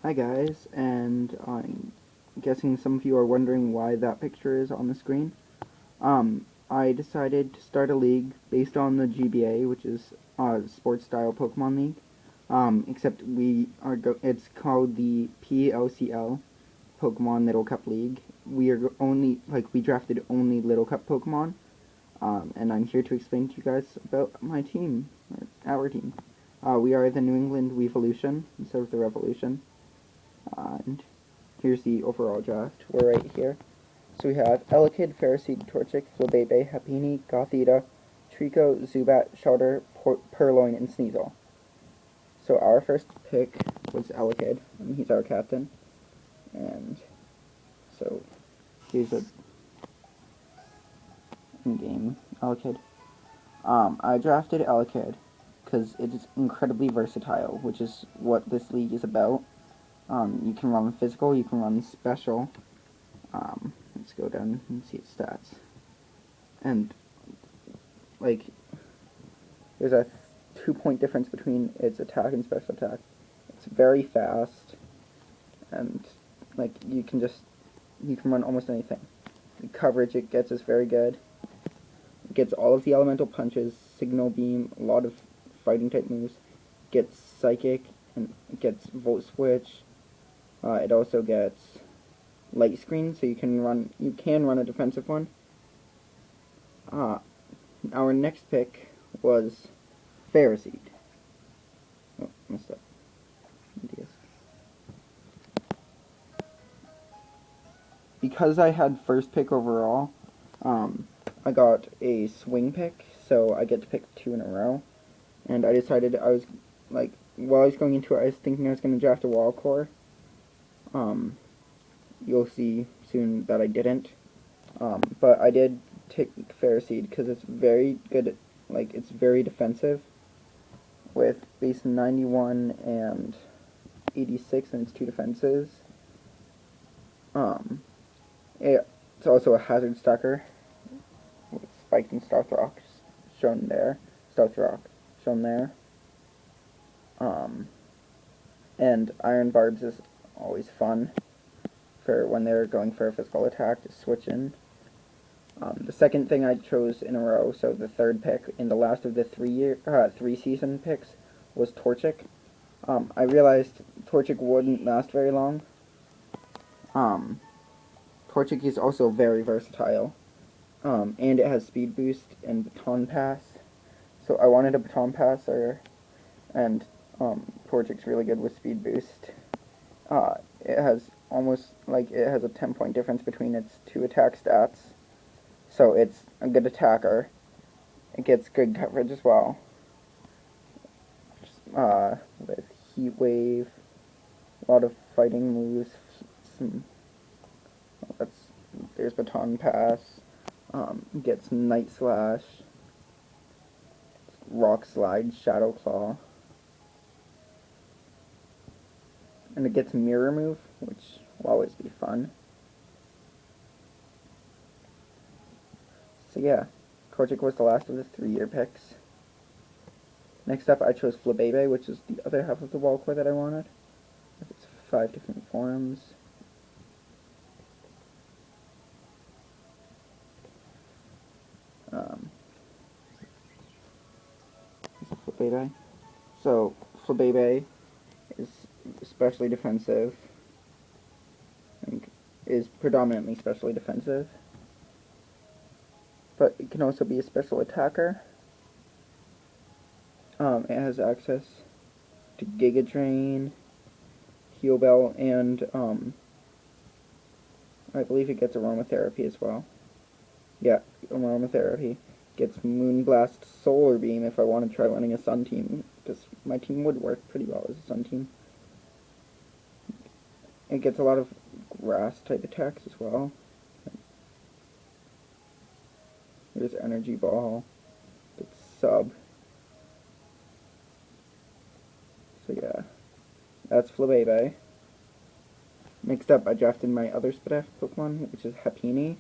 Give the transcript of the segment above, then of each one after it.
Hi guys, and I'm guessing some of you are wondering why that picture is on the screen. I decided to start a league based on the GBA, which is sports style Pokemon League. Except it's called the PLCL, Pokemon Little Cup League. We drafted only Little Cup Pokemon. And I'm here to explain to you guys about my team, or our team. We are the New England Weavilution instead of the Revolution. And here's the overall draft. We're right here. So we have Elekid, Ferroseed, Torchic, Flabebe, Happiny, Gothita, Trico, Zubat, Shellder, Purloin, and Sneasel. So our first pick was Elekid, and he's our captain. And so here's a in-game Elekid. I drafted Elekid because it is incredibly versatile, which is what this league is about. You can run physical, you can run special. Let's go down and see its stats. And, like, there's a 2-point difference between its attack and special attack. It's very fast, and, like, you can run almost anything. The coverage it gets is very good. It gets all of the elemental punches, signal beam, a lot of fighting type moves. It gets psychic, and it gets volt switch. It also gets light screen, so you can run a defensive one. Our next pick was Ferroseed. Oh, messed up. Because I had first pick overall, I got a swing pick, so I get to pick 2 in a row. And I decided while I was going into it, I was thinking I was going to draft a wall core. You'll see soon that I didn't. But I did take Ferroseed because it's very good, it's very defensive with base 91 and 86 and its 2 defenses. It's also a hazard stacker with Spike and Stealth Rock shown there. And Iron Barbs is always fun for when they're going for a physical attack to switch in. The second thing I chose in a row, so the third pick in the last of the 3 season picks, was Torchic. I realized Torchic wouldn't last very long. Torchic is also very versatile, and it has speed boost and baton pass. So I wanted a baton passer, and Torchic's really good with speed boost. It has a 10-point difference between its 2 attack stats. So it's a good attacker. It gets good coverage as well. With Heat Wave, a lot of fighting moves. There's Baton Pass. Gets Night Slash, Rock Slide, Shadow Claw. And it gets Mirror Move, which will always be fun. So yeah, Torchic was the last of the 3-year picks. Next up, I chose Flabebe, which is the other half of the wall core that I wanted. It's 5 different forms. Flabebe. So Flabebe is especially defensive. Is predominantly specially defensive, but it can also be a special attacker. It has access to Giga Drain, Heal Bell, and I believe it gets Aromatherapy as well. Yeah, Aromatherapy. Gets Moonblast, Solar Beam if I want to try running a Sun team, because my team would work pretty well as a Sun team. It gets a lot of grass type attacks as well. There's Energy Ball. It's Sub. So yeah, that's Flabebe. Next up, I drafted my other Spidef Pokemon, which is Happiny.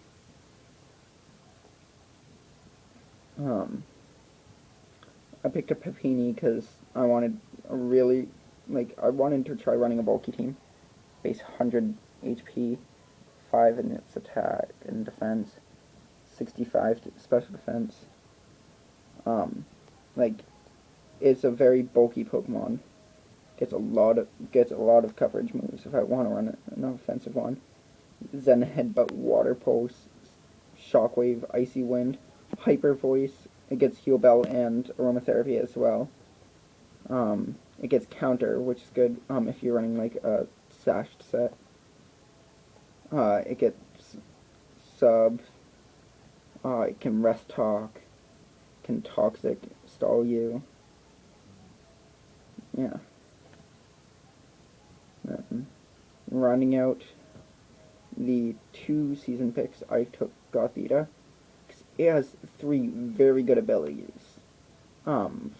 I picked up Happiny because I wanted to try running a bulky team. base 100 HP, 5 in its attack and defense, 65 special defense. Like, it's a very bulky Pokemon. Gets a lot of coverage moves if I want to run an offensive one. Zen Headbutt, Water Pulse, Shockwave, Icy Wind, Hyper Voice. It gets Heal Bell and Aromatherapy as well. It gets Counter, which is good if you're running like a sashed set. It gets Sub. It can Rest Talk. Can Toxic Stall you. Yeah. Rounding out the 2 season picks, I took Gothita. It has 3 very good abilities.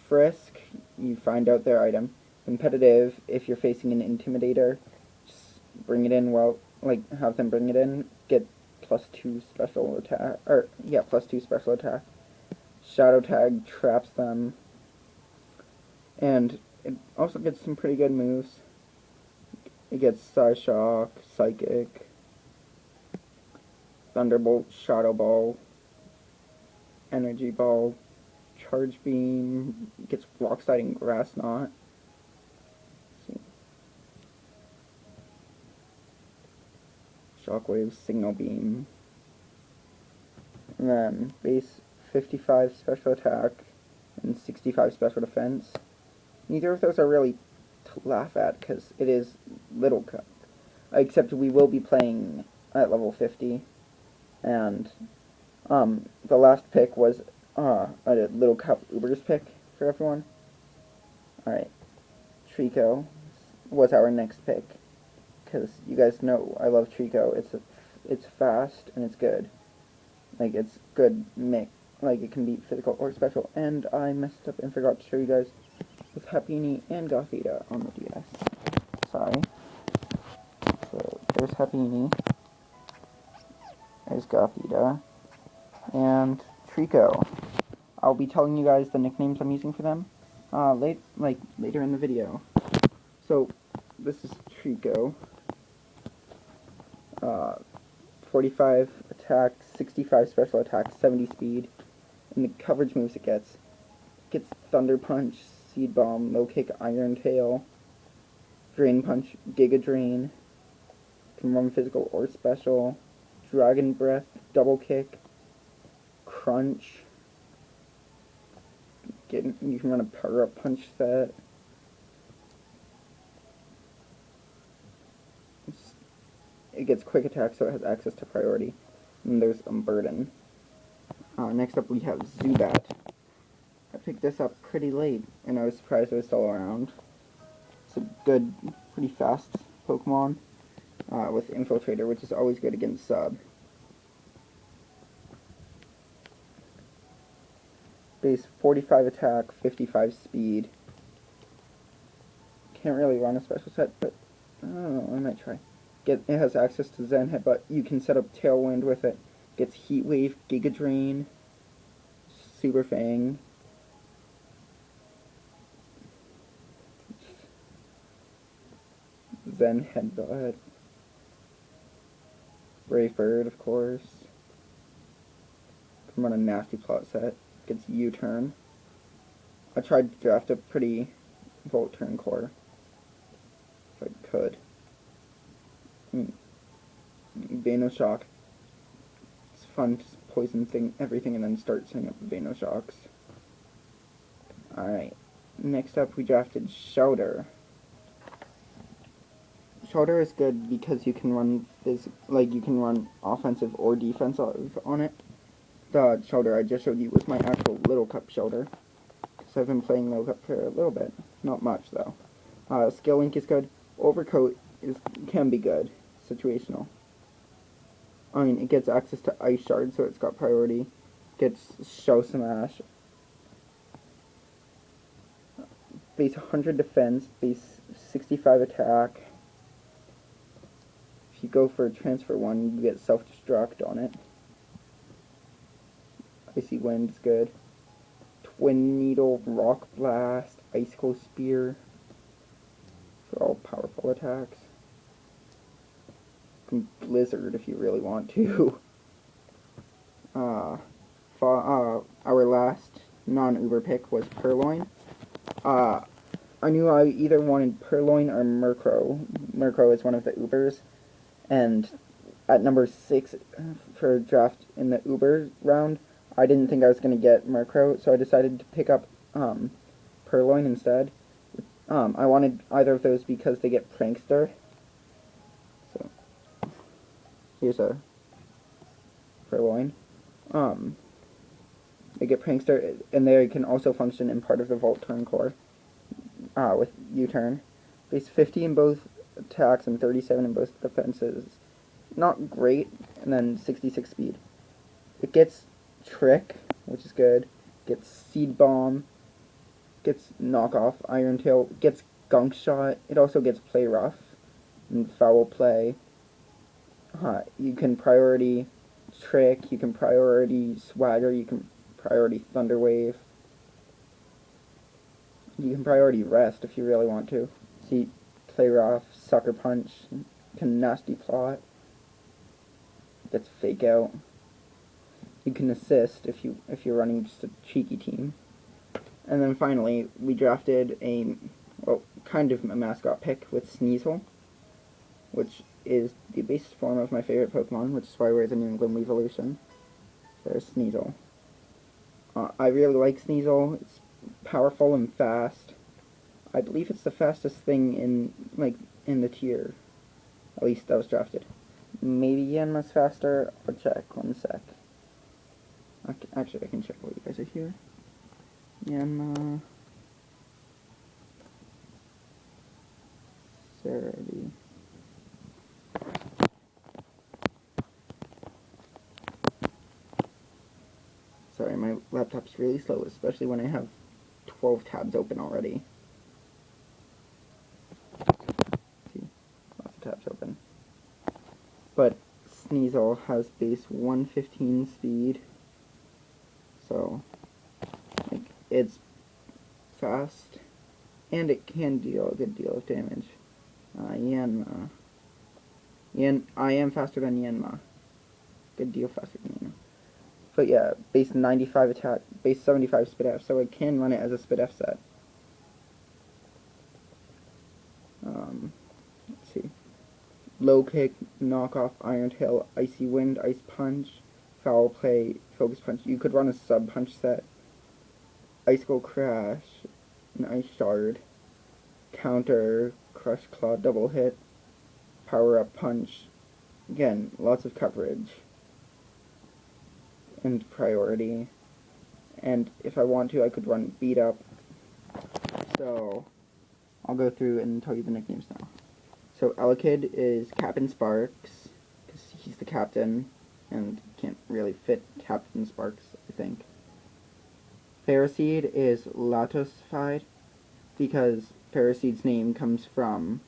Frisk, you find out their item. Competitive, if you're facing an Intimidator, just bring it in, have them bring it in, get +2 special attack, +2 special attack. Shadow Tag traps them, and it also gets some pretty good moves. It gets Psyshock, Psychic, Thunderbolt, Shadow Ball, Energy Ball, Charge Beam, gets Rock Sliding, Grass Knot. Shockwave, Signal Beam. And then base 55 special attack and 65 special defense. Neither of those are really to laugh at because it is Little Cup. Except we will be playing at level 50. And the last pick was a Little Cup Uber's pick for everyone. Alright. Trico was our next pick. Because you guys know I love Trico. It's fast and it's good. Like, it's good mix. Like, it can be physical or special. And I messed up and forgot to show you guys with Happiny and Gothita on the DS. Sorry. So, there's Happiny. There's Gothita. And Trico. I'll be telling you guys the nicknames I'm using for them later in the video. So, this is Trico. 45 attack, 65 special attack, 70 speed. And the coverage moves it gets Thunder Punch, Seed Bomb, Low Kick, Iron Tail, Drain Punch, Giga Drain, can run physical or special, Dragon Breath, Double Kick, Crunch, you can run a Power Up Punch set, it gets Quick Attack so it has access to priority, and there's Unburden. Next up we have Zubat. I picked this up pretty late, and I was surprised it was still around. It's a good, pretty fast Pokemon, with Infiltrator, which is always good against Sub. Base 45 attack, 55 speed. Can't really run a special set, but I don't know, I might try. It has access to Zen Headbutt. You can set up Tailwind with it. Gets Heat Wave, Giga Drain, Super Fang. Zen Headbutt. Brave Bird, of course. Can run a nasty plot set. Gets U-Turn. I tried to draft a pretty Volt Turn core. If I could. Venoshock. It's fun to poison everything and then start setting up Venoshocks. Alright. Next up we drafted Shouder. Shouder is good because you can run you can run offensive or defensive on it. The Shouder I just showed you was my actual Little Cup Shouder. So I've been playing Little Cup for a little bit. Not much though. Skill Link is good. Overcoat can be good. Situational. I mean, it gets access to Ice Shard, so it's got priority. Gets Show Smash. Base 100 defense, base 65 attack. If you go for Transfer 1, you get Self-Destruct on it. Icy Wind is good. Twin Needle, Rock Blast, Icicle Spear for all powerful attacks. can Blizzard if you really want to. Our last non-Uber pick was Purloin. I knew I either wanted Purloin or Murkrow. Murkrow is one of the Ubers, and at number 6 for draft in the Uber round, I didn't think I was going to get Murkrow, so I decided to pick up Purloin instead. I wanted either of those because they get Prankster. So, here's a Purloin. They get Prankster, and they can also function in part of the Volt Turn core with U-Turn. Base 50 in both attacks and 37 in both defenses. Not great, and then 66 speed. It gets Trick, which is good. Gets Seed Bomb. Gets Knockoff, Iron Tail. Gets Gunk Shot. It also gets Play Rough and Foul Play. You can priority Trick. You can priority Swagger. You can priority Thunder Wave. You can priority Rest if you really want to. See, Play Rough, Sucker Punch, can Nasty Plot. Gets Fake Out. You can assist if you're running just a cheeky team. And then finally, we drafted kind of a mascot pick with Sneasel, which is the base form of my favorite Pokemon, which is why we're the New England Weavilution. There's Sneasel. I really like Sneasel. It's powerful and fast. I believe it's the fastest thing in the tier. At least that was drafted. Maybe Yanma's faster. I'll check. 1 sec. Actually, I can check while you guys are here. Yanma. Sarity. Sorry, my laptop's really slow, especially when I have 12 tabs open already. See, lots of tabs open. But Sneasel has base 115 speed, so it's fast, and it can deal a good deal of damage. Yanma. I am faster than Yanma. Good deal faster than Yanma. But yeah, base 95 attack, base 75 Spit F, so I can run it as a Spit F set. Let's see. Low Kick, Knockoff, Iron Tail, Icy Wind, Ice Punch, Foul Play, Focus Punch. You could run a Sub Punch set. Icicle Crash, an Ice Shard, Counter, Crush Claw, Double Hit, Power Up Punch. Again, lots of coverage. And priority. And if I want to, I could run Beat Up. So, I'll go through and tell you the nicknames now. So, Elekid is Captain Sparks, because he's the captain, and can't really fit Captain Sparks, I think. Ferroseed is Latosified, because Ferroseed's name comes from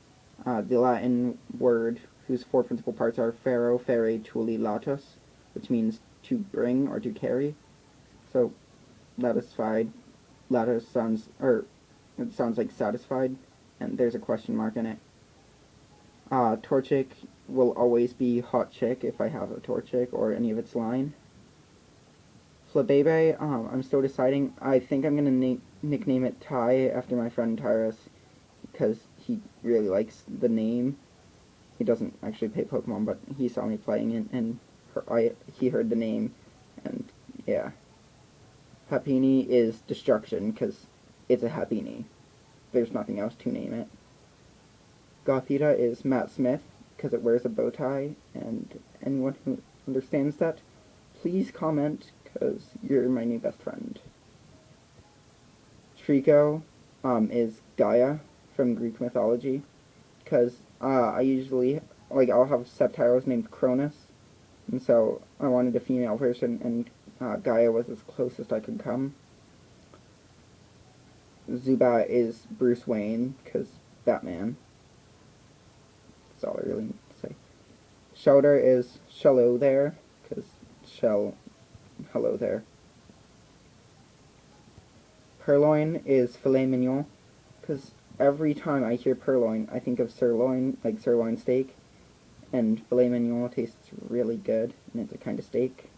the Latin word whose 4 principal parts are ferro, ferre, tuli, latos, which means to bring or to carry. So, Latosified, latos it sounds like satisfied, and there's a question mark in it. Torchic will always be Hot Chick if I have a Torchic or any of its line. Flabebe, I'm still deciding. I think I'm going to nickname it Ty after my friend Tyrus, because he really likes the name. He doesn't actually play Pokemon, but he saw me playing it, and he heard the name, and yeah. Happiny is Destruction, because it's a Happiny. There's nothing else to name it. Gothita is Matt Smith, because it wears a bow tie, and anyone who understands that, please comment, because you're my new best friend. Trico is Gaia from Greek mythology, because I usually, I'll have Septiles named Cronus, and so I wanted a female version, and Gaia was as close as I could come. Zubat is Bruce Wayne, because Batman. That's all I really need to say. Shelter is Shello there, because hello there. Purloin is Filet Mignon, because every time I hear Purloin, I think of sirloin, like sirloin steak, and filet mignon tastes really good, and it's a kind of steak.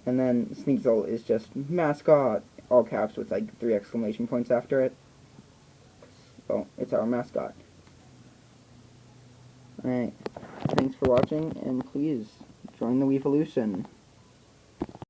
And then Sneasel is just mascot, all caps with like 3 exclamation points after it. Well, it's our mascot. Alright, thanks for watching, and please join the Weavilution.